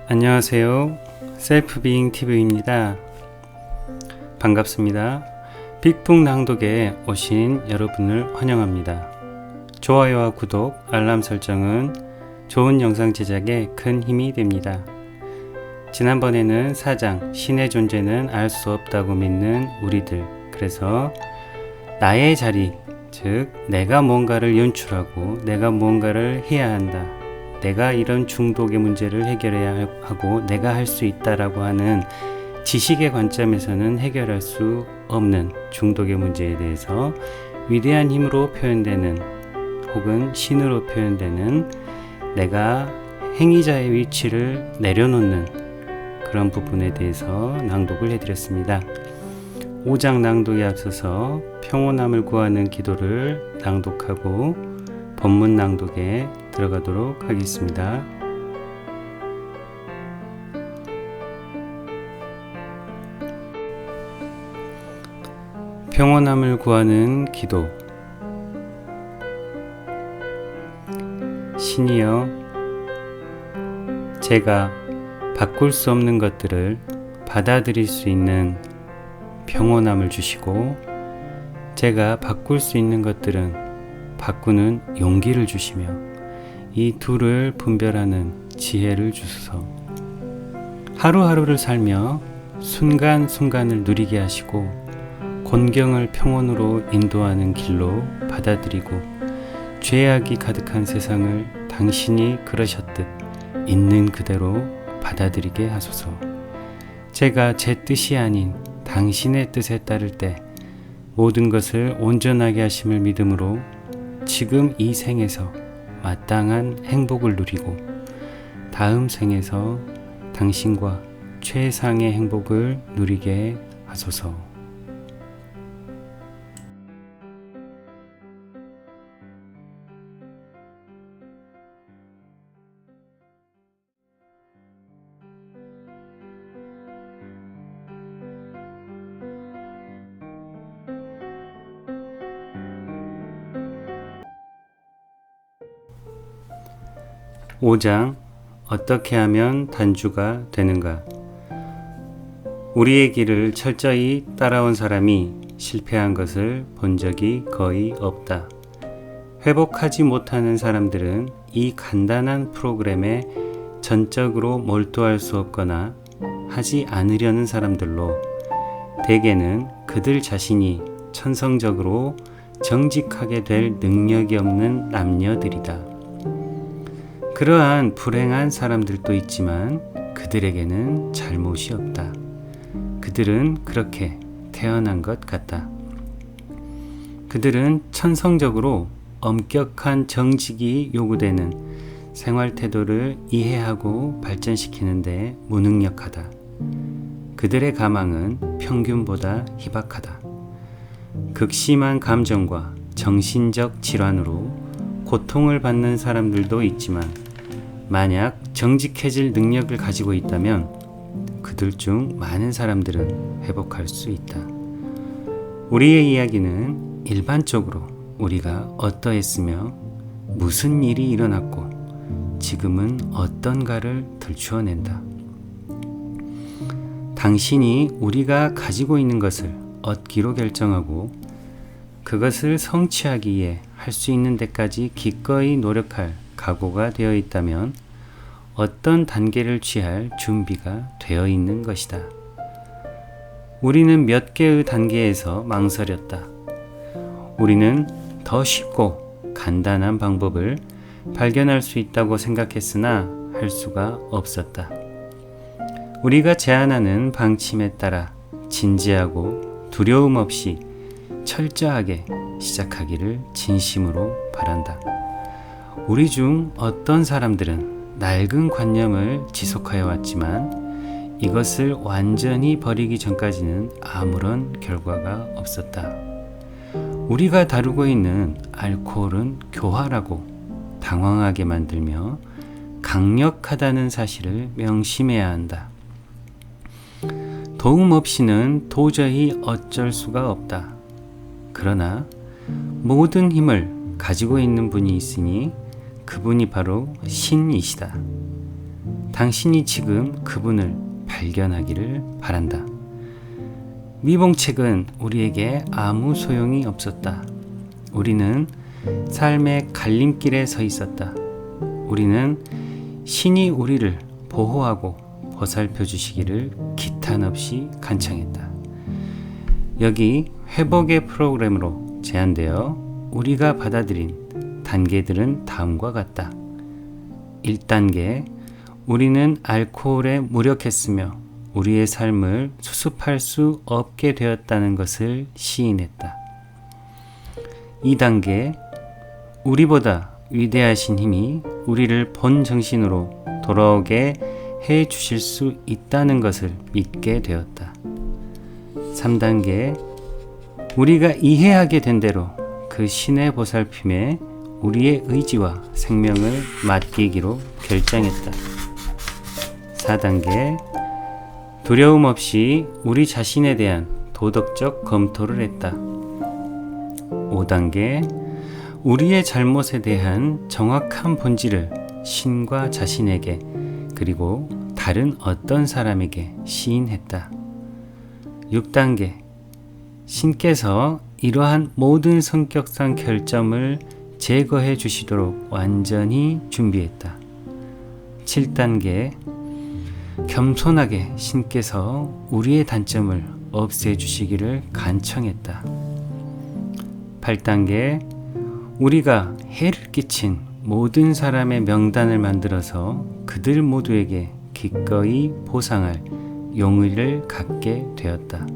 안녕하세요. 셀프비잉 TV입니다. 반갑습니다. 빅북 낭독에 오신 여러분을 환영합니다. 좋아요와 구독, 알람 설정은 좋은 영상 제작에 큰 힘이 됩니다. 지난번에는 4장 신의 존재는 알 수 없다고 믿는 우리들, 그래서 나의 자리, 즉 내가 뭔가를 연출하고 내가 뭔가를 해야 한다, 내가 이런 중독의 문제를 해결해야 하고 내가 할 수 있다라고 하는 지식의 관점에서는 해결할 수 없는 중독의 문제에 대해서 위대한 힘으로 표현되는 혹은 신으로 표현되는 내가 행위자의 위치를 내려놓는 그런 부분에 대해서 낭독을 해드렸습니다. 5장 낭독에 앞서서 평온함을 구하는 기도를 낭독하고 본문 낭독에 들어가도록 하겠습니다. 평온함을 구하는 기도. 신이여, 제가 바꿀 수 없는 것들을 받아들일 수 있는 평온함을 주시고, 제가 바꿀 수 있는 것들은 바꾸는 용기를 주시며 이 둘을 분별하는 지혜를 주소서. 하루하루를 살며 순간순간을 누리게 하시고 곤경을 평온으로 인도하는 길로 받아들이고 죄악이 가득한 세상을 당신이 그러셨듯 있는 그대로 받아들이게 하소서. 제가 제 뜻이 아닌 당신의 뜻에 따를 때 모든 것을 온전하게 하심을 믿음으로 지금 이 생에서 마땅한 행복을 누리고 다음 생에서 당신과 최상의 행복을 누리게 하소서. (5장) 어떻게 하면 단주가 되는가? 우리의 길을 철저히 따라온 사람이 실패한 것을 본 적이 거의 없다. 회복하지 못하는 사람들은 이 간단한 프로그램에 전적으로 몰두할 수 없거나 하지 않으려는 사람들로, 대개는 그들 자신이 천성적으로 정직하게 될 능력이 없는 남녀들이다. 그러한 불행한 사람들도 있지만 그들에게는 잘못이 없다. 그들은 그렇게 태어난 것 같다. 그들은 천성적으로 엄격한 정직이 요구되는 생활 태도를 이해하고 발전시키는데 무능력하다. 그들의 가망은 평균보다 희박하다. 극심한 감정과 정신적 질환으로 고통을 받는 사람들도 있지만 만약 정직해질 능력을 가지고 있다면 그들 중 많은 사람들은 회복할 수 있다. 우리의 이야기는 일반적으로 우리가 어떠했으며 무슨 일이 일어났고 지금은 어떤가를 들추어낸다. 당신이 우리가 가지고 있는 것을 얻기로 결정하고 그것을 성취하기 위해 할 수 있는 데까지 기꺼이 노력할 각오가 되어 있다면 어떤 단계를 취할 준비가 되어 있는 것이다. 우리는 몇 개의 단계에서 망설였다. 우리는 더 쉽고 간단한 방법을 발견할 수 있다고 생각했으나 할 수가 없었다. 우리가 제안하는 방침에 따라 진지하고 두려움 없이 철저하게 시작하기를 진심으로 바란다. 우리 중 어떤 사람들은 낡은 관념을 지속하여 왔지만 이것을 완전히 버리기 전까지는 아무런 결과가 없었다. 우리가 다루고 있는 알코올은 교활하고 당황하게 만들며 강력하다는 사실을 명심해야 한다. 도움 없이는 도저히 어쩔 수가 없다. 그러나 모든 힘을 가지고 있는 분이 있으니 그분이 바로 신이시다. 당신이 지금 그분을 발견하기를 바란다. 미봉책은 우리에게 아무 소용이 없었다. 우리는 삶의 갈림길에 서 있었다. 우리는 신이 우리를 보호하고 보살펴 주시기를 기탄 없이 간청했다. 여기 회복의 프로그램으로 제안되어 우리가 받아들인 단계들은 다음과 같다. 1단계, 우리는 알코올에 무력했으며 우리의 삶을 수습할 수 없게 되었다는 것을 시인했다. 2단계, 우리보다 위대하신 힘이 우리를 본 정신으로 돌아오게 해 주실 수 있다는 것을 믿게 되었다. 3단계, 우리가 이해하게 된 대로 그 신의 보살핌에 우리의 의지와 생명을 맡기기로 결정했다. 4단계, 두려움 없이 우리 자신에 대한 도덕적 검토를 했다. 5단계, 우리의 잘못에 대한 정확한 본질을 신과 자신에게 그리고 다른 어떤 사람에게 시인했다. 6단계, 신께서 이러한 모든 성격상 결점을 제거해 주시도록 완전히 준비했다. 7단계, 겸손하게 신께서 우리의 단점을 없애주시기를 간청했다. 8단계, 우리가 해를 끼친 모든 사람의 명단을 만들어서 그들 모두에게 기꺼이 보상할 용의를 갖게 되었다.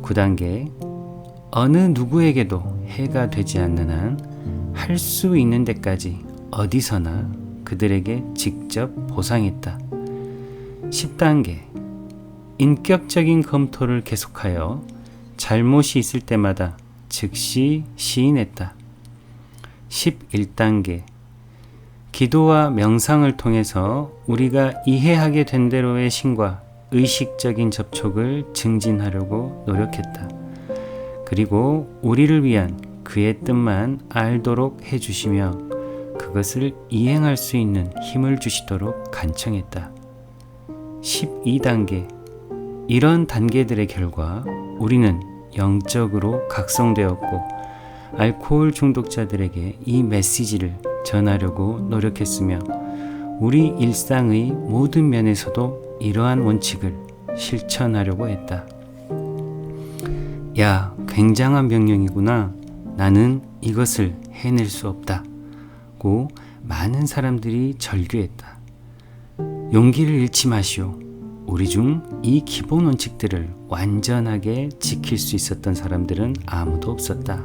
9단계, 어느 누구에게도 해가 되지 않는 한 할 수 있는 데까지 어디서나 그들에게 직접 보상했다. 10단계, 인격적인 검토를 계속하여 잘못이 있을 때마다 즉시 시인했다. 11단계, 기도와 명상을 통해서 우리가 이해하게 된 대로의 신과 의식적인 접촉을 증진하려고 노력했다. 그리고 우리를 위한 그의 뜻만 알도록 해주시며 그것을 이행할 수 있는 힘을 주시도록 간청했다. 12단계, 이런 단계들의 결과 우리는 영적으로 각성되었고 알코올 중독자들에게 이 메시지를 전하려고 노력했으며 우리 일상의 모든 면에서도 이러한 원칙을 실천하려고 했다. 야, 굉장한 명령이구나. 나는 이것을 해낼 수 없다고 많은 사람들이 절규했다. 용기를 잃지 마시오. 우리 중 이 기본 원칙들을 완전하게 지킬 수 있었던 사람들은 아무도 없었다.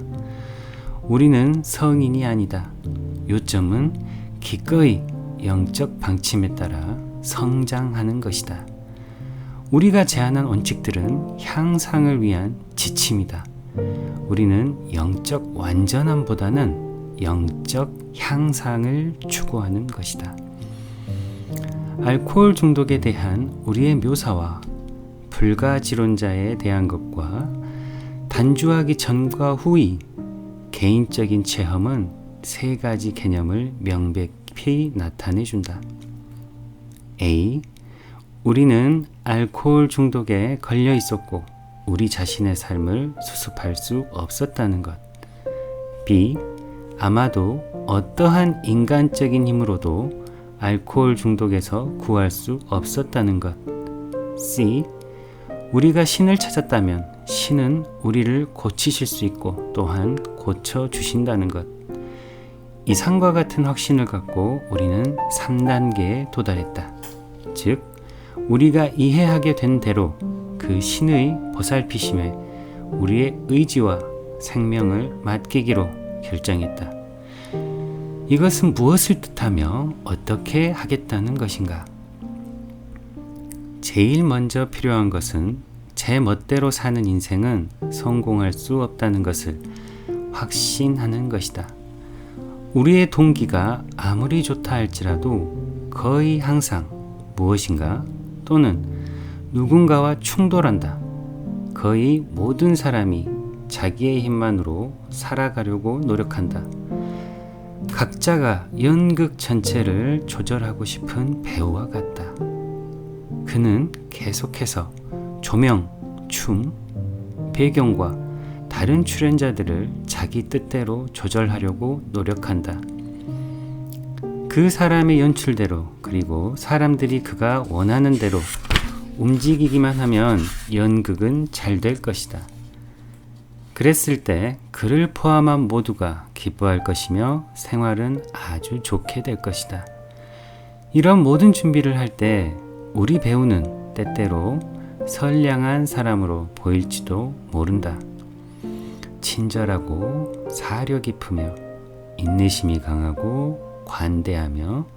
우리는 성인이 아니다. 요점은 기꺼이 영적 방침에 따라 성장하는 것이다. 우리가 제안한 원칙들은 향상을 위한 지침이다. 우리는 영적 완전함보다는 영적 향상을 추구하는 것이다. 알코올 중독에 대한 우리의 묘사와 불가지론자에 대한 것과 단주하기 전과 후의 개인적인 체험은 세 가지 개념을 명백히 나타내준다. A. 우리는 알코올 중독에 걸려 있었고 우리 자신의 삶을 수습할 수 없었다는 것. B. 아마도 어떠한 인간적인 힘으로도 알코올 중독에서 구할 수 없었다는 것. C. 우리가 신을 찾았다면 신은 우리를 고치실 수 있고 또한 고쳐주신다는 것. 이상과 같은 확신을 갖고 우리는 3단계에 도달했다. 즉, 우리가 이해하게 된 대로 그 신의 보살피심에 우리의 의지와 생명을 맡기기로 결정했다. 이것은 무엇을 뜻하며 어떻게 하겠다는 것인가? 제일 먼저 필요한 것은 제 멋대로 사는 인생은 성공할 수 없다는 것을 확신하는 것이다. 우리의 동기가 아무리 좋다 할지라도 거의 항상 무엇인가 또는 누군가와 충돌한다. 거의 모든 사람이 자기의 힘만으로 살아가려고 노력한다. 각자가 연극 전체를 조절하고 싶은 배우와 같다. 그는 계속해서 조명, 춤, 배경과 다른 출연자들을 자기 뜻대로 조절하려고 노력한다. 그 사람의 연출대로, 그리고 사람들이 그가 원하는 대로 움직이기만 하면 연극은 잘 될 것이다. 그랬을 때 그를 포함한 모두가 기뻐할 것이며 생활은 아주 좋게 될 것이다. 이런 모든 준비를 할 때 우리 배우는 때때로 선량한 사람으로 보일지도 모른다. 친절하고 사려 깊으며 인내심이 강하고 관대하며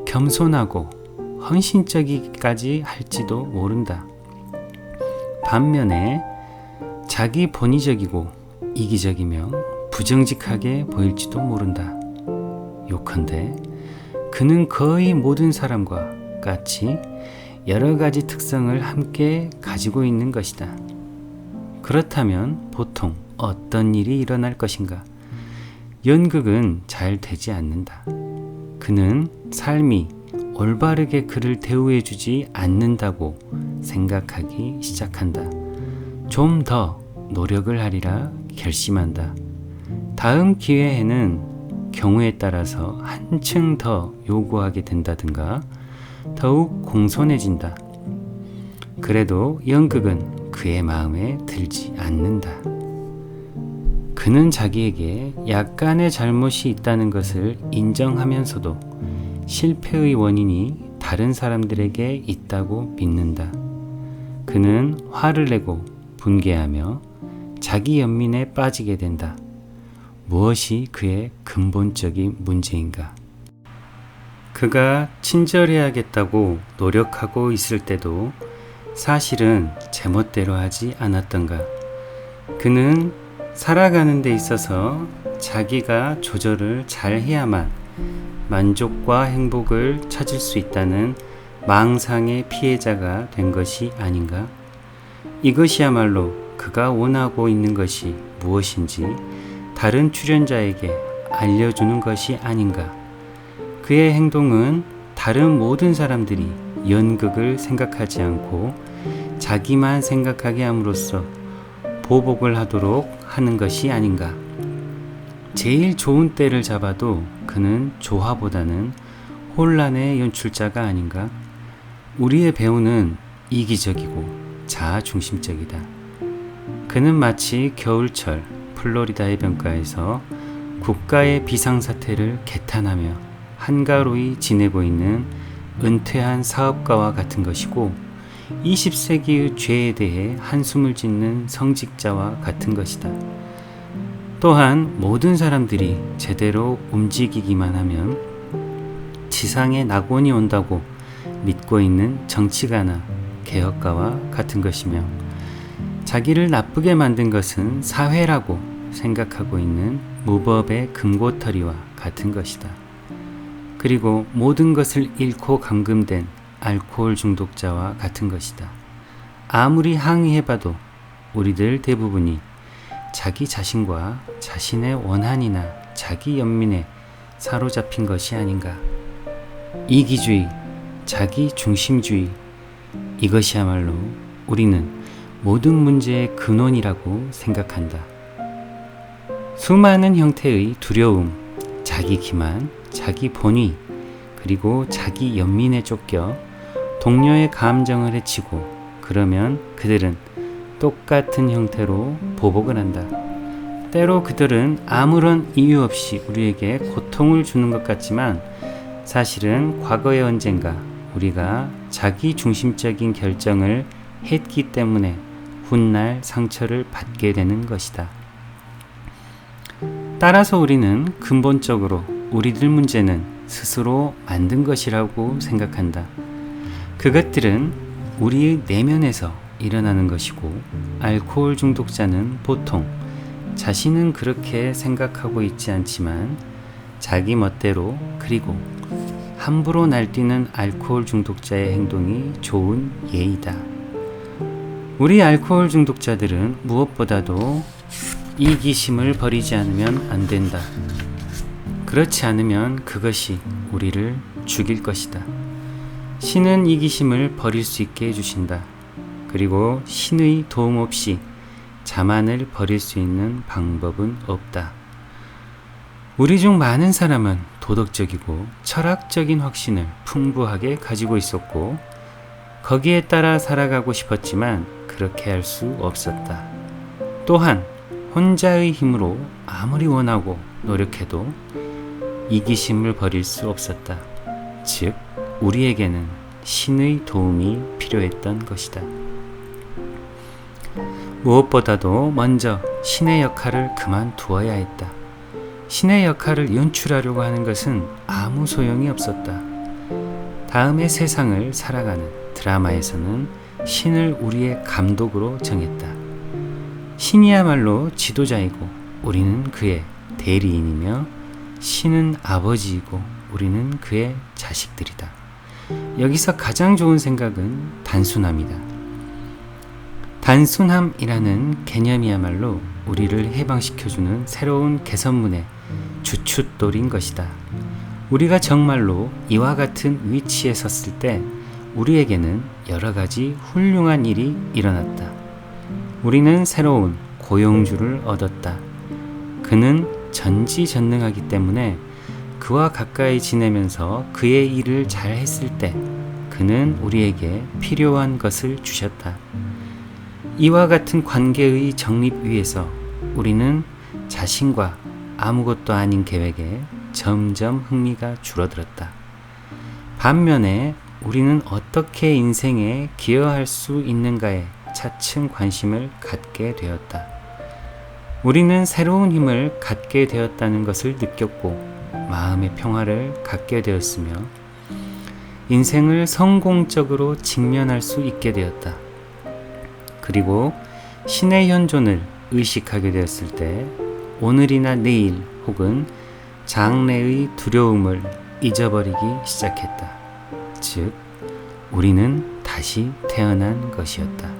겸손하고 헌신적이기까지 할지도 모른다. 반면에 자기 본의적이고 이기적이며 부정직하게 보일지도 모른다. 요컨대 그는 거의 모든 사람과 같이 여러 가지 특성을 함께 가지고 있는 것이다. 그렇다면 보통 어떤 일이 일어날 것인가? 연극은 잘 되지 않는다. 그는 삶이 올바르게 그를 대우해주지 않는다고 생각하기 시작한다. 좀 더 노력을 하리라 결심한다. 다음 기회에는 경우에 따라서 한층 더 요구하게 된다든가 더욱 공손해진다. 그래도 연극은 그의 마음에 들지 않는다. 그는 자기에게 약간의 잘못이 있다는 것을 인정하면서도 실패의 원인이 다른 사람들에게 있다고 믿는다. 그는 화를 내고 분개하며 자기 연민에 빠지게 된다. 무엇이 그의 근본적인 문제인가? 그가 친절해야겠다고 노력하고 있을 때도 사실은 제멋대로 하지 않았던가? 그는 살아가는 데 있어서 자기가 조절을 잘 해야만 만족과 행복을 찾을 수 있다는 망상의 피해자가 된 것이 아닌가? 이것이야말로 그가 원하고 있는 것이 무엇인지 다른 출연자에게 알려주는 것이 아닌가? 그의 행동은 다른 모든 사람들이 연극을 생각하지 않고 자기만 생각하게 함으로써 보복을 하도록 하는 것이 아닌가? 제일 좋은 때를 잡아도 그는 조화보다는 혼란의 연출자가 아닌가? 우리의 배우는 이기적이고 자아중심적이다. 그는 마치 겨울철 플로리다 해변가에서 국가의 비상사태를 개탄하며 한가로이 지내고 있는 은퇴한 사업가와 같은 것이고 20세기의 죄에 대해 한숨을 짓는 성직자와 같은 것이다. 또한 모든 사람들이 제대로 움직이기만 하면 지상에 낙원이 온다고 믿고 있는 정치가나 개혁가와 같은 것이며 자기를 나쁘게 만든 것은 사회라고 생각하고 있는 무법의 금고털이와 같은 것이다. 그리고 모든 것을 잃고 감금된 알코올 중독자와 같은 것이다. 아무리 항의해봐도 우리들 대부분이 자기 자신과 자신의 원한이나 자기 연민에 사로잡힌 것이 아닌가. 이기주의, 자기 중심주의, 이것이야말로 우리는 모든 문제의 근원이라고 생각한다. 수많은 형태의 두려움, 자기 기만, 자기 본의, 그리고 자기 연민에 쫓겨 동료의 감정을 해치고 그러면 그들은 똑같은 형태로 보복을 한다. 때로 그들은 아무런 이유 없이 우리에게 고통을 주는 것 같지만 사실은 과거의 언젠가 우리가 자기 중심적인 결정을 했기 때문에 훗날 상처를 받게 되는 것이다. 따라서 우리는 근본적으로 우리들 문제는 스스로 만든 것이라고 생각한다. 그것들은 우리의 내면에서 일어나는 것이고 알코올 중독자는 보통 자신은 그렇게 생각하고 있지 않지만 자기 멋대로 그리고 함부로 날뛰는 알코올 중독자의 행동이 좋은 예이다. 우리 알코올 중독자들은 무엇보다도 이기심을 버리지 않으면 안 된다. 그렇지 않으면 그것이 우리를 죽일 것이다. 신은 이기심을 버릴 수 있게 해주신다. 그리고 신의 도움 없이 자만을 버릴 수 있는 방법은 없다. 우리 중 많은 사람은 도덕적이고 철학적인 확신을 풍부하게 가지고 있었고 거기에 따라 살아가고 싶었지만 그렇게 할 수 없었다. 또한 혼자의 힘으로 아무리 원하고 노력해도 이기심을 버릴 수 없었다. 즉, 우리에게는 신의 도움이 필요했던 것이다. 무엇보다도 먼저 신의 역할을 그만두어야 했다. 신의 역할을 연출하려고 하는 것은 아무 소용이 없었다. 다음의 세상을 살아가는 드라마에서는 신을 우리의 감독으로 정했다. 신이야말로 지도자이고 우리는 그의 대리인이며 신은 아버지이고 우리는 그의 자식들이다. 여기서 가장 좋은 생각은 단순함이다. 단순함이라는 개념이야말로 우리를 해방시켜주는 새로운 개선문의 주춧돌인 것이다. 우리가 정말로 이와 같은 위치에 섰을 때 우리에게는 여러 가지 훌륭한 일이 일어났다. 우리는 새로운 고용주를 얻었다. 그는 전지전능하기 때문에 그와 가까이 지내면서 그의 일을 잘 했을 때 그는 우리에게 필요한 것을 주셨다. 이와 같은 관계의 정립 위에서 우리는 자신과 아무것도 아닌 계획에 점점 흥미가 줄어들었다. 반면에 우리는 어떻게 인생에 기여할 수 있는가에 차츰 관심을 갖게 되었다. 우리는 새로운 힘을 갖게 되었다는 것을 느꼈고 마음의 평화를 갖게 되었으며 인생을 성공적으로 직면할 수 있게 되었다. 그리고 신의 현존을 의식하게 되었을 때 오늘이나 내일 혹은 장래의 두려움을 잊어버리기 시작했다. 즉, 우리는 다시 태어난 것이었다.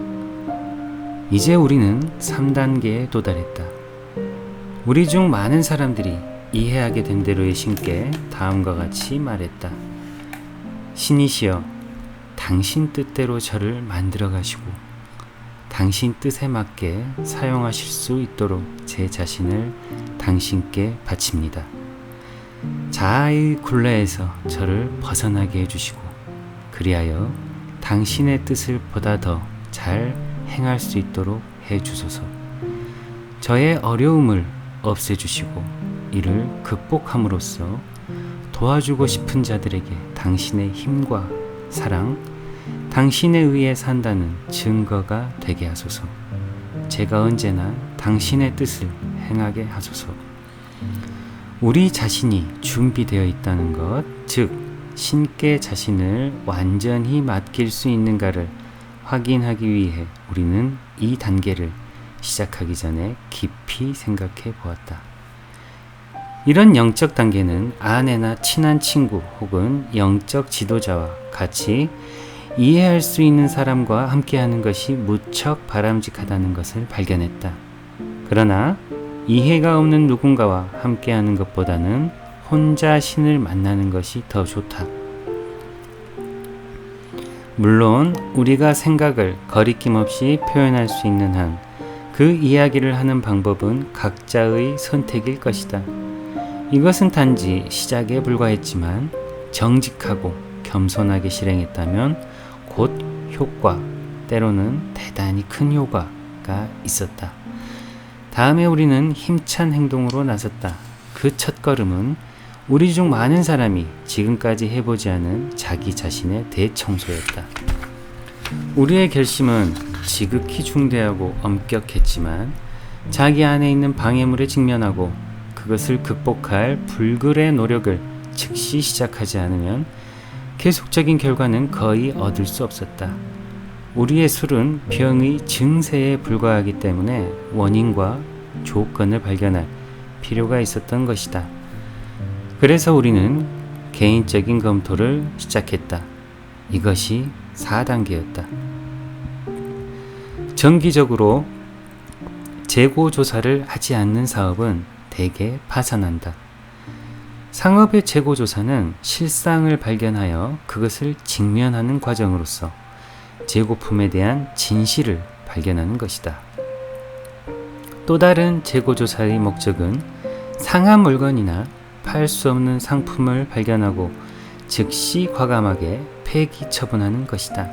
이제 우리는 3단계에 도달했다. 우리 중 많은 사람들이 이해하게 된 대로의 신께 다음과 같이 말했다. 신이시여, 당신 뜻대로 저를 만들어 가시고 당신 뜻에 맞게 사용하실 수 있도록 제 자신을 당신께 바칩니다. 자아의 굴레에서 저를 벗어나게 해주시고 그리하여 당신의 뜻을 보다 더 잘 행할 수 있도록 해주소서. 저의 어려움을 없애주시고 이를 극복함으로써 도와주고 싶은 자들에게 당신의 힘과 사랑, 당신에 의해 산다는 증거가 되게 하소서. 제가 언제나 당신의 뜻을 행하게 하소서. 우리 자신이 준비되어 있다는 것, 즉 신께 자신을 완전히 맡길 수 있는가를 확인하기 위해 우리는 이 단계를 시작하기 전에 깊이 생각해 보았다. 이런 영적 단계는 아내나 친한 친구 혹은 영적 지도자와 같이 이해할 수 있는 사람과 함께하는 것이 무척 바람직하다는 것을 발견했다. 그러나 이해가 없는 누군가와 함께하는 것보다는 혼자 신을 만나는 것이 더 좋다. 물론 우리가 생각을 거리낌 없이 표현할 수 있는 한 그 이야기를 하는 방법은 각자의 선택일 것이다. 이것은 단지 시작에 불과했지만 정직하고 겸손하게 실행했다면 곧 효과, 때로는 대단히 큰 효과가 있었다. 다음에 우리는 힘찬 행동으로 나섰다. 그 첫걸음은 우리 중 많은 사람이 지금까지 해보지 않은 자기 자신의 대청소였다. 우리의 결심은 지극히 중대하고 엄격했지만 자기 안에 있는 방해물에 직면하고 그것을 극복할 불굴의 노력을 즉시 시작하지 않으면 계속적인 결과는 거의 얻을 수 없었다. 우리의 술은 병의 증세에 불과하기 때문에 원인과 조건을 발견할 필요가 있었던 것이다. 그래서 우리는 개인적인 검토를 시작했다. 이것이 4단계였다. 정기적으로 재고 조사를 하지 않는 사업은 대개 파산한다. 상업의 재고조사는 실상을 발견하여 그것을 직면하는 과정으로서 재고품에 대한 진실을 발견하는 것이다. 또 다른 재고조사의 목적은 상한 물건이나 팔 수 없는 상품을 발견하고 즉시 과감하게 폐기 처분하는 것이다.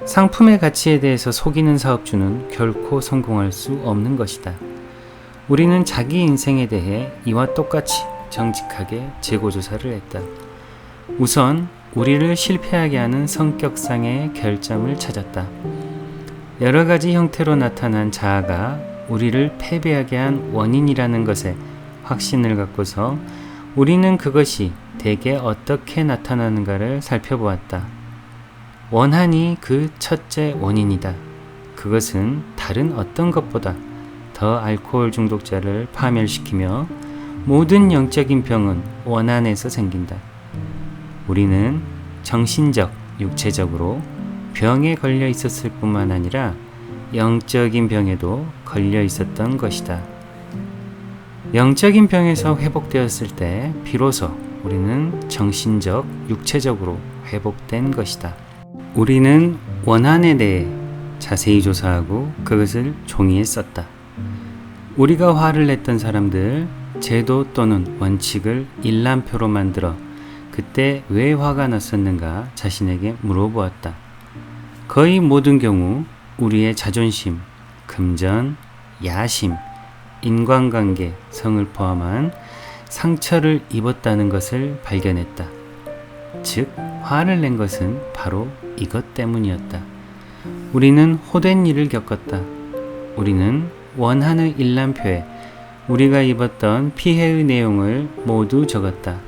상품의 가치에 대해서 속이는 사업주는 결코 성공할 수 없는 것이다. 우리는 자기 인생에 대해 이와 똑같이 정직하게 재고조사를 했다. 우선 우리를 실패하게 하는 성격상의 결점을 찾았다. 여러 가지 형태로 나타난 자아가 우리를 패배하게 한 원인이라는 것에 확신을 갖고서 우리는 그것이 대개 어떻게 나타나는가를 살펴보았다. 원한이 그 첫째 원인이다. 그것은 다른 어떤 것보다 더 알코올 중독자를 파멸시키며 모든 영적인 병은 원한에서 생긴다. 우리는 정신적, 육체적으로 병에 걸려 있었을 뿐만 아니라 영적인 병에도 걸려 있었던 것이다. 영적인 병에서 회복되었을 때 비로소 우리는 정신적, 육체적으로 회복된 것이다. 우리는 원한에 대해 자세히 조사하고 그것을 종이에 썼다. 우리가 화를 냈던 사람들, 제도 또는 원칙을 일람표로 만들어 그때 왜 화가 났었는가 자신에게 물어보았다. 거의 모든 경우 우리의 자존심, 금전, 야심, 인간관계, 성을 포함한 상처를 입었다는 것을 발견했다. 즉, 화를 낸 것은 바로 이것 때문이었다. 우리는 호된 일을 겪었다. 우리는 원한의 일람표에 우리가 입었던 피해의 내용을 모두 적었다.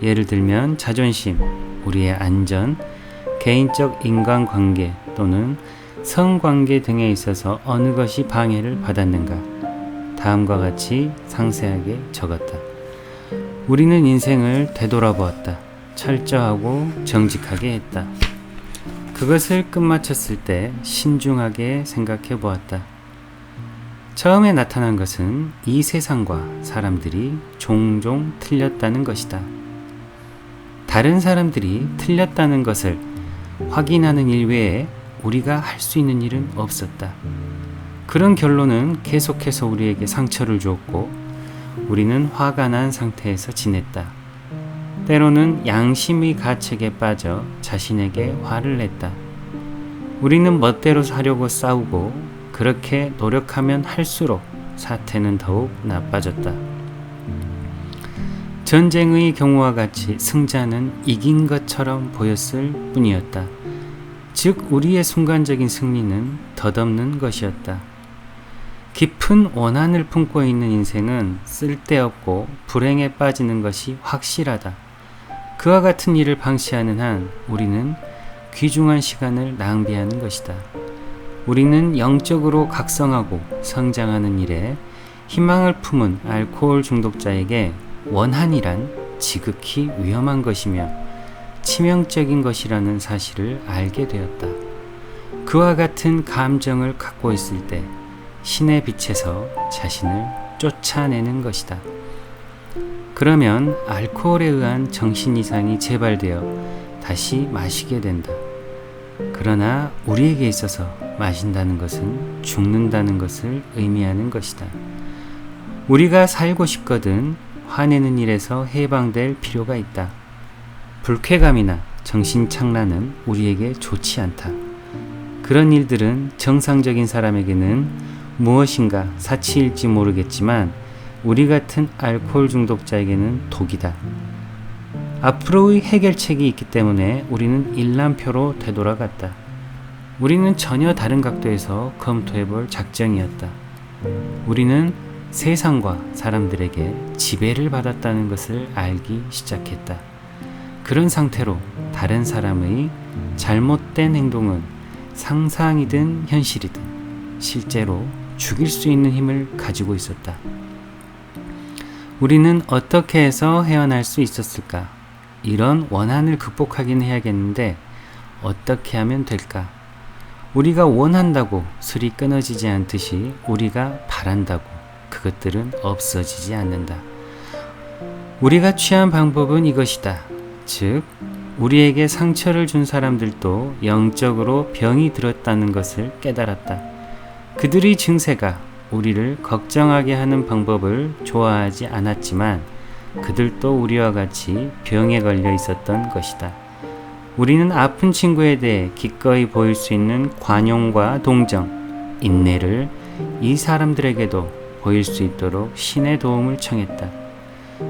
예를 들면 자존심, 우리의 안전, 개인적 인간관계 또는 성관계 등에 있어서 어느 것이 방해를 받았는가, 다음과 같이 상세하게 적었다. 우리는 인생을 되돌아보았다. 철저하고 정직하게 했다. 그것을 끝마쳤을 때 신중하게 생각해 보았다. 처음에 나타난 것은 이 세상과 사람들이 종종 틀렸다는 것이다. 다른 사람들이 틀렸다는 것을 확인하는 일 외에 우리가 할 수 있는 일은 없었다. 그런 결론은 계속해서 우리에게 상처를 주었고 우리는 화가 난 상태에서 지냈다. 때로는 양심의 가책에 빠져 자신에게 화를 냈다. 우리는 멋대로 하려고 싸우고 그렇게 노력하면 할수록 사태는 더욱 나빠졌다. 전쟁의 경우와 같이 승자는 이긴 것처럼 보였을 뿐이었다. 즉 우리의 순간적인 승리는 덧없는 것이었다. 깊은 원한을 품고 있는 인생은 쓸데없고 불행에 빠지는 것이 확실하다. 그와 같은 일을 방치하는 한 우리는 귀중한 시간을 낭비하는 것이다. 우리는 영적으로 각성하고 성장하는 일에 희망을 품은 알코올 중독자에게 원한이란 지극히 위험한 것이며 치명적인 것이라는 사실을 알게 되었다. 그와 같은 감정을 갖고 있을 때 신의 빛에서 자신을 쫓아내는 것이다. 그러면 알코올에 의한 정신 이상이 재발되어 다시 마시게 된다. 그러나 우리에게 있어서 마신다는 것은 죽는다는 것을 의미하는 것이다. 우리가 살고 싶거든 화내는 일에서 해방될 필요가 있다. 불쾌감이나 정신착란은 우리에게 좋지 않다. 그런 일들은 정상적인 사람에게는 무엇인가 사치일지 모르겠지만 우리 같은 알코올 중독자에게는 독이다. 앞으로의 해결책이 있기 때문에 우리는 일람표로 되돌아갔다. 우리는 전혀 다른 각도에서 검토해볼 작정이었다. 우리는 세상과 사람들에게 지배를 받았다는 것을 알기 시작했다. 그런 상태로 다른 사람의 잘못된 행동은 상상이든 현실이든 실제로 죽일 수 있는 힘을 가지고 있었다. 우리는 어떻게 해서 헤어날 수 있었을까? 이런 원한을 극복하긴 해야겠는데 어떻게 하면 될까? 우리가 원한다고 술이 끊어지지 않듯이 우리가 바란다고 그것들은 없어지지 않는다. 우리가 취한 방법은 이것이다. 즉, 우리에게 상처를 준 사람들도 영적으로 병이 들었다는 것을 깨달았다. 그들의 증세가 우리를 걱정하게 하는 방법을 좋아하지 않았지만 그들도 우리와 같이 병에 걸려 있었던 것이다. 우리는 아픈 친구에 대해 기꺼이 보일 수 있는 관용과 동정, 인내를 이 사람들에게도 보일 수 있도록 신의 도움을 청했다.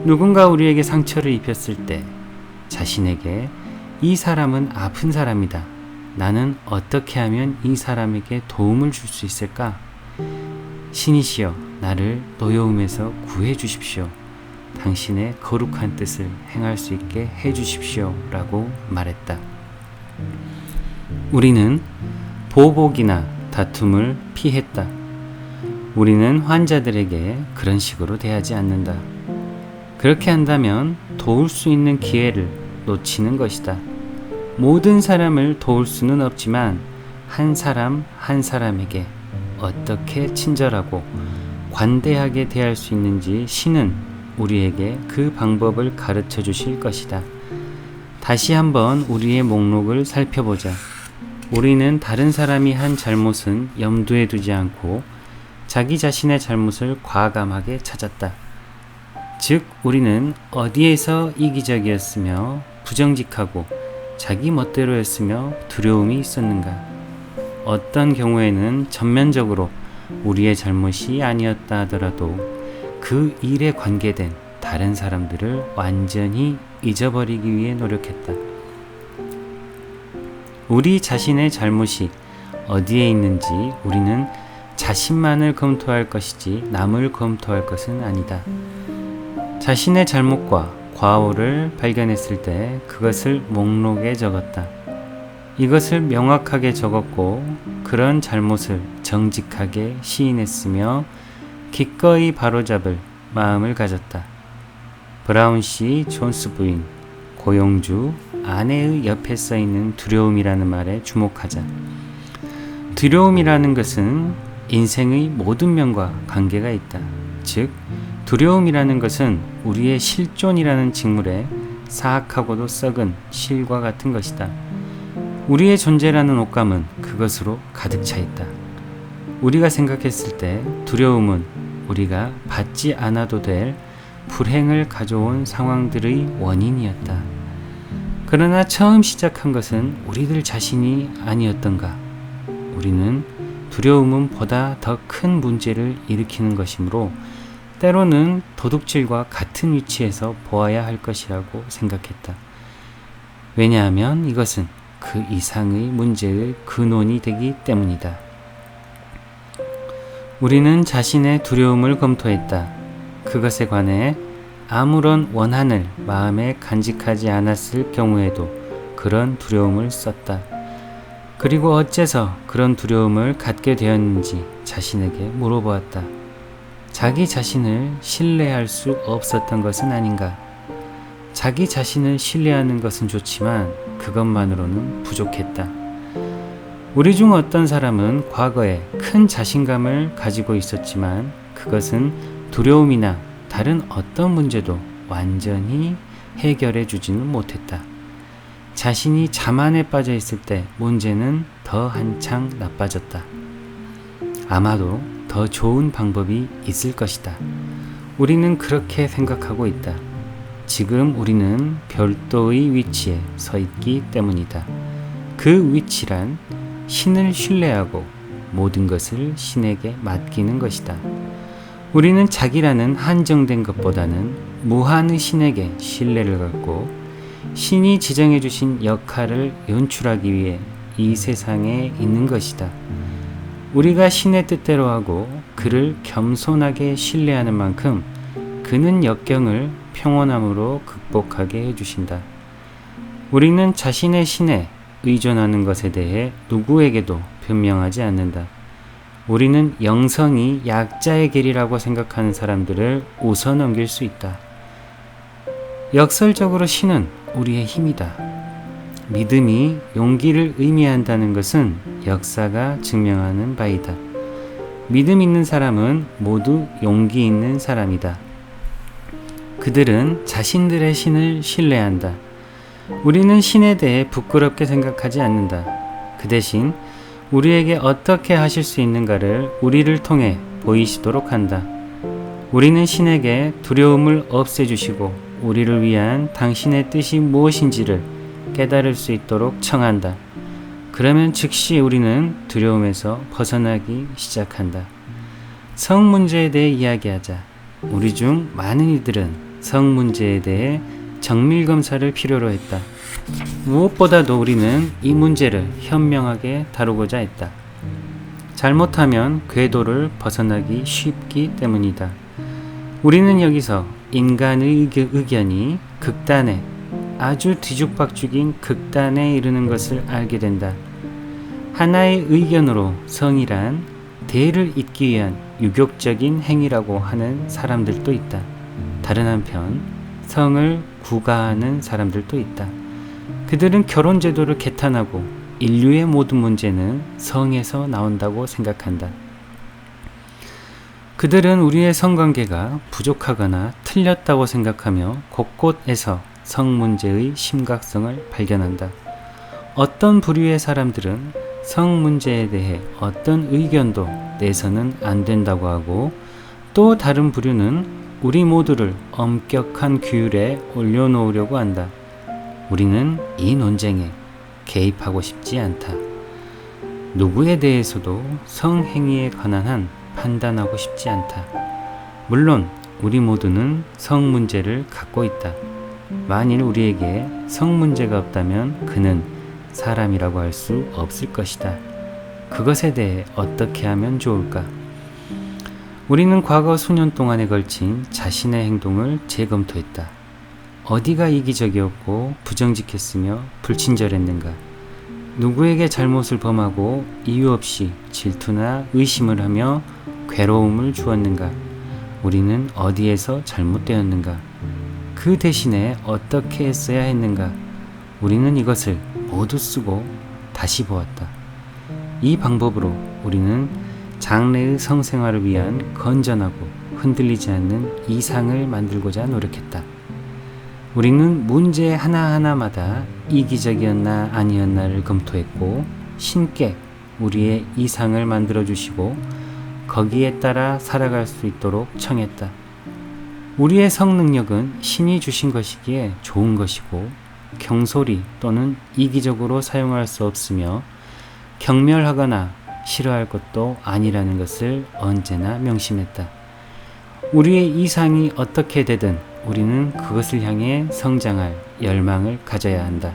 누군가 우리에게 상처를 입혔을 때 자신에게 이 사람은 아픈 사람이다. 나는 어떻게 하면 이 사람에게 도움을 줄 수 있을까? 신이시여, 나를 노여움에서 구해 주십시오. 당신의 거룩한 뜻을 행할 수 있게 해 주십시오. 라고 말했다. 우리는 보복이나 다툼을 피했다. 우리는 환자들에게 그런 식으로 대하지 않는다. 그렇게 한다면 도울 수 있는 기회를 놓치는 것이다. 모든 사람을 도울 수는 없지만 한 사람 한 사람에게 어떻게 친절하고 관대하게 대할 수 있는지 신은 우리에게 그 방법을 가르쳐 주실 것이다. 다시 한번 우리의 목록을 살펴보자. 우리는 다른 사람이 한 잘못은 염두에 두지 않고 자기 자신의 잘못을 과감하게 찾았다. 즉, 우리는 어디에서 이기적이었으며 부정직하고 자기 멋대로였으며 두려움이 있었는가? 어떤 경우에는 전면적으로 우리의 잘못이 아니었다 하더라도 그 일에 관계된 다른 사람들을 완전히 잊어버리기 위해 노력했다. 우리 자신의 잘못이 어디에 있는지 우리는 자신만을 검토할 것이지 남을 검토할 것은 아니다. 자신의 잘못과 과오를 발견했을 때 그것을 목록에 적었다. 이것을 명확하게 적었고 그런 잘못을 정직하게 시인했으며 기꺼이 바로잡을 마음을 가졌다. 브라운 씨 존스 부인, 고용주, 아내의 옆에 써있는 두려움이라는 말에 주목하자. 두려움이라는 것은 인생의 모든 면과 관계가 있다. 즉, 두려움이라는 것은 우리의 실존이라는 직물에 사악하고도 썩은 실과 같은 것이다. 우리의 존재라는 옷감은 그것으로 가득 차 있다. 우리가 생각했을 때 두려움은 우리가 받지 않아도 될 불행을 가져온 상황들의 원인이었다. 그러나 처음 시작한 것은 우리들 자신이 아니었던가? 우리는 두려움은 보다 더 큰 문제를 일으키는 것이므로 때로는 도둑질과 같은 위치에서 보아야 할 것이라고 생각했다. 왜냐하면 이것은 그 이상의 문제의 근원이 되기 때문이다. 우리는 자신의 두려움을 검토했다. 그것에 관해 아무런 원한을 마음에 간직하지 않았을 경우에도 그런 두려움을 썼다. 그리고 어째서 그런 두려움을 갖게 되었는지 자신에게 물어보았다. 자기 자신을 신뢰할 수 없었던 것은 아닌가? 자기 자신을 신뢰하는 것은 좋지만 그것만으로는 부족했다. 우리 중 어떤 사람은 과거에 큰 자신감을 가지고 있었지만 그것은 두려움이나 다른 어떤 문제도 완전히 해결해 주지는 못했다. 자신이 자만에 빠져 있을 때 문제는 더 한창 나빠졌다. 아마도 더 좋은 방법이 있을 것이다. 우리는 그렇게 생각하고 있다. 지금 우리는 별도의 위치에 서 있기 때문이다. 그 위치란 신을 신뢰하고 모든 것을 신에게 맡기는 것이다. 우리는 자기라는 한정된 것보다는 무한의 신에게 신뢰를 갖고 신이 지정해 주신 역할을 연출하기 위해 이 세상에 있는 것이다. 우리가 신의 뜻대로 하고 그를 겸손하게 신뢰하는 만큼 그는 역경을 평온함으로 극복하게 해주신다. 우리는 자신의 신에 의존하는 것에 대해 누구에게도 변명하지 않는다. 우리는 영성이 약자의 길이라고 생각하는 사람들을 웃어 넘길 수 있다. 역설적으로 신은 우리의 힘이다. 믿음이 용기를 의미한다는 것은 역사가 증명하는 바이다. 믿음 있는 사람은 모두 용기 있는 사람이다. 그들은 자신들의 신을 신뢰한다. 우리는 신에 대해 부끄럽게 생각하지 않는다. 그 대신 우리에게 어떻게 하실 수 있는가를 우리를 통해 보이시도록 한다. 우리는 신에게 두려움을 없애주시고 우리를 위한 당신의 뜻이 무엇인지를 깨달을 수 있도록 청한다. 그러면 즉시 우리는 두려움에서 벗어나기 시작한다. 성 문제에 대해 이야기하자. 우리 중 많은 이들은 성 문제에 대해 정밀검사를 필요로 했다. 무엇보다도 우리는 이 문제를 현명하게 다루고자 했다. 잘못하면 궤도를 벗어나기 쉽기 때문이다. 우리는 여기서 인간의 의견이 극단에, 아주 뒤죽박죽인 극단에 이르는 것을 알게 된다. 하나의 의견으로 성이란 대를 잇기 위한 유격적인 행위라고 하는 사람들도 있다. 다른 한편 성을 구가하는 사람들도 있다. 그들은 결혼 제도를 개탄하고 인류의 모든 문제는 성에서 나온다고 생각한다. 그들은 우리의 성관계가 부족하거나 틀렸다고 생각하며 곳곳에서 성 문제의 심각성을 발견한다. 어떤 부류의 사람들은 성 문제에 대해 어떤 의견도 내서는 안 된다고 하고, 또 다른 부류는 우리 모두를 엄격한 규율에 올려놓으려고 한다. 우리는 이 논쟁에 개입하고 싶지 않다. 누구에 대해서도 성행위에 관한 한 판단하고 싶지 않다. 물론 우리 모두는 성 문제를 갖고 있다. 만일 우리에게 성 문제가 없다면 그는 사람이라고 할 수 없을 것이다. 그것에 대해 어떻게 하면 좋을까? 우리는 과거 수년 동안에 걸친 자신의 행동을 재검토했다. 어디가 이기적이었고 부정직했으며 불친절했는가? 누구에게 잘못을 범하고 이유 없이 질투나 의심을 하며 괴로움을 주었는가? 우리는 어디에서 잘못되었는가? 그 대신에 어떻게 했어야 했는가? 우리는 이것을 모두 쓰고 다시 보았다. 이 방법으로 우리는 장래의 성생활을 위한 건전하고 흔들리지 않는 이상을 만들고자 노력했다. 우리는 문제 하나하나마다 이기적이었나 아니었나를 검토했고, 신께 우리의 이상을 만들어주시고 거기에 따라 살아갈 수 있도록 청했다. 우리의 성능력은 신이 주신 것이기에 좋은 것이고 경솔히 또는 이기적으로 사용할 수 없으며 경멸하거나 싫어할 것도 아니라는 것을 언제나 명심했다. 우리의 이상이 어떻게 되든 우리는 그것을 향해 성장할 열망을 가져야 한다.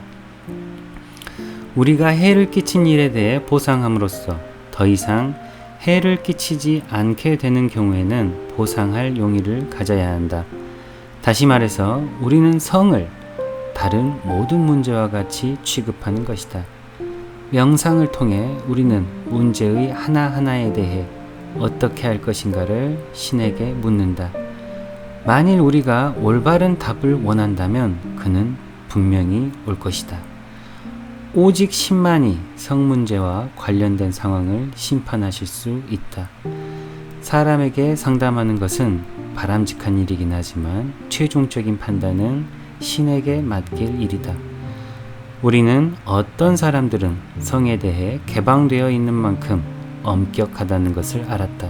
우리가 해를 끼친 일에 대해 보상함으로써 더 이상 해를 끼치지 않게 되는 경우에는 보상할 용의를 가져야 한다. 다시 말해서 우리는 성을 다른 모든 문제와 같이 취급하는 것이다. 명상을 통해 우리는 문제의 하나하나에 대해 어떻게 할 것인가를 신에게 묻는다. 만일 우리가 올바른 답을 원한다면 그는 분명히 올 것이다. 오직 신만이 성 문제와 관련된 상황을 심판하실 수 있다. 사람에게 상담하는 것은 바람직한 일이긴 하지만 최종적인 판단은 신에게 맡길 일이다. 우리는 어떤 사람들은 성에 대해 개방되어 있는 만큼 엄격하다는 것을 알았다.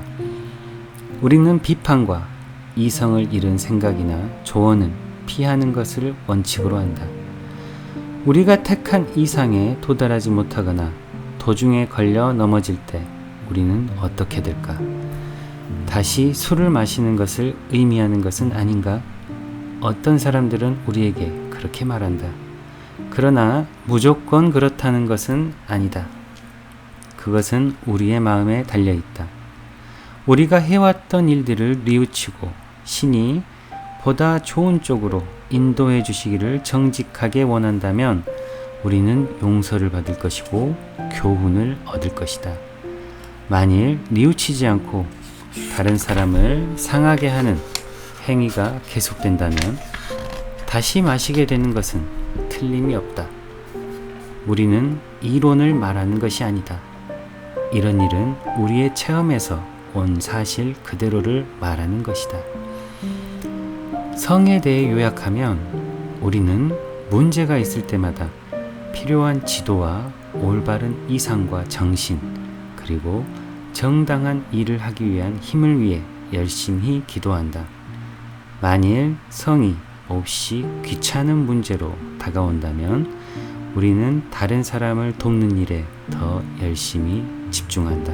우리는 비판과 이성을 잃은 생각이나 조언은 피하는 것을 원칙으로 한다. 우리가 택한 이상에 도달하지 못하거나 도중에 걸려 넘어질 때 우리는 어떻게 될까? 다시 술을 마시는 것을 의미하는 것은 아닌가? 어떤 사람들은 우리에게 그렇게 말한다. 그러나 무조건 그렇다는 것은 아니다. 그것은 우리의 마음에 달려있다. 우리가 해왔던 일들을 뉘우치고 신이 보다 좋은 쪽으로 인도해 주시기를 정직하게 원한다면 우리는 용서를 받을 것이고 교훈을 얻을 것이다. 만일 뉘우치지 않고 다른 사람을 상하게 하는 행위가 계속된다면 다시 마시게 되는 것은 틀림이 없다. 우리는 이론을 말하는 것이 아니다. 이런 일은 우리의 체험에서 온 사실 그대로를 말하는 것이다. 성에 대해 요약하면 우리는 문제가 있을 때마다 필요한 지도와 올바른 이상과 정신, 그리고 정당한 일을 하기 위한 힘을 위해 열심히 기도한다. 만일 성이 몹시 귀찮은 문제로 다가온다면 우리는 다른 사람을 돕는 일에 더 열심히 집중한다.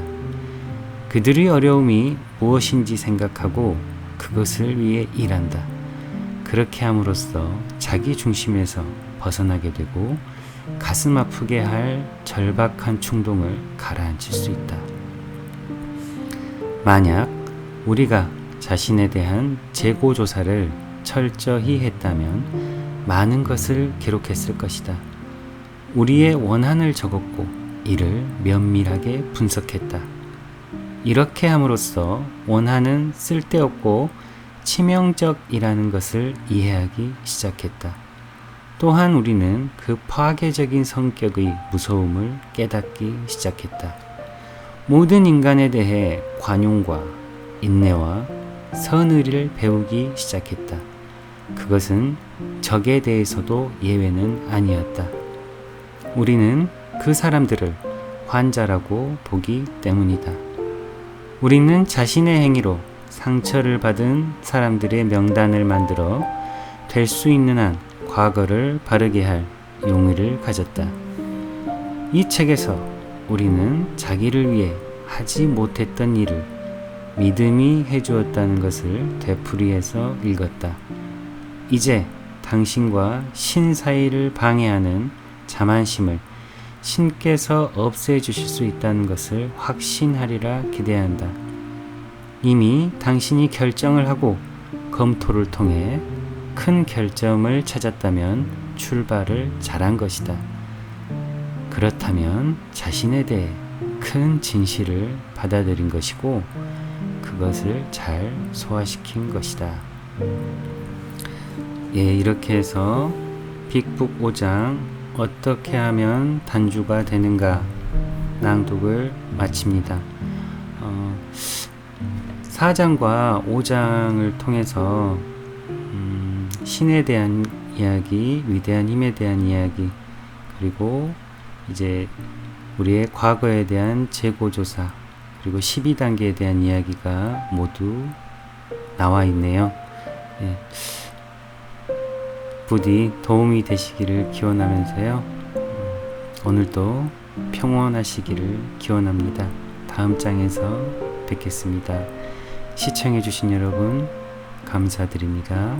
그들의 어려움이 무엇인지 생각하고 그것을 위해 일한다. 그렇게 함으로써 자기 중심에서 벗어나게 되고 가슴 아프게 할 절박한 충동을 가라앉힐 수 있다. 만약 우리가 자신에 대한 재고조사를 철저히 했다면 많은 것을 기록했을 것이다. 우리의 원한을 적었고 이를 면밀하게 분석했다. 이렇게 함으로써 원한은 쓸데없고 치명적이라는 것을 이해하기 시작했다. 또한 우리는 그 파괴적인 성격의 무서움을 깨닫기 시작했다. 모든 인간에 대해 관용과 인내와 선의를 배우기 시작했다. 그것은 적에 대해서도 예외는 아니었다. 우리는 그 사람들을 환자라고 보기 때문이다. 우리는 자신의 행위로 상처를 받은 사람들의 명단을 만들어 될 수 있는 한 과거를 바르게 할 용의를 가졌다. 이 책에서 우리는 자기를 위해 하지 못했던 일을 믿음이 해주었다는 것을 되풀이해서 읽었다. 이제 당신과 신 사이를 방해하는 자만심을 신께서 없애주실 수 있다는 것을 확신하리라 기대한다. 이미 당신이 결정을 하고 검토를 통해 큰 결점을 찾았다면 출발을 잘한 것이다. 그렇다면 자신에 대해 큰 진실을 받아들인 것이고 그것을 잘 소화시킨 것이다. 이렇게 해서 빅북 5장 어떻게 하면 단주가 되는가 낭독을 마칩니다. 4장과 5장을 통해서 신에 대한 이야기, 위대한 힘에 대한 이야기, 그리고 이제 우리의 과거에 대한 재고조사, 그리고 12단계에 대한 이야기가 모두 나와 있네요. 부디 도움이 되시기를 기원하면서요. 오늘도 평온하시기를 기원합니다. 다음 장에서 뵙겠습니다. 시청해주신 여러분 감사드립니다.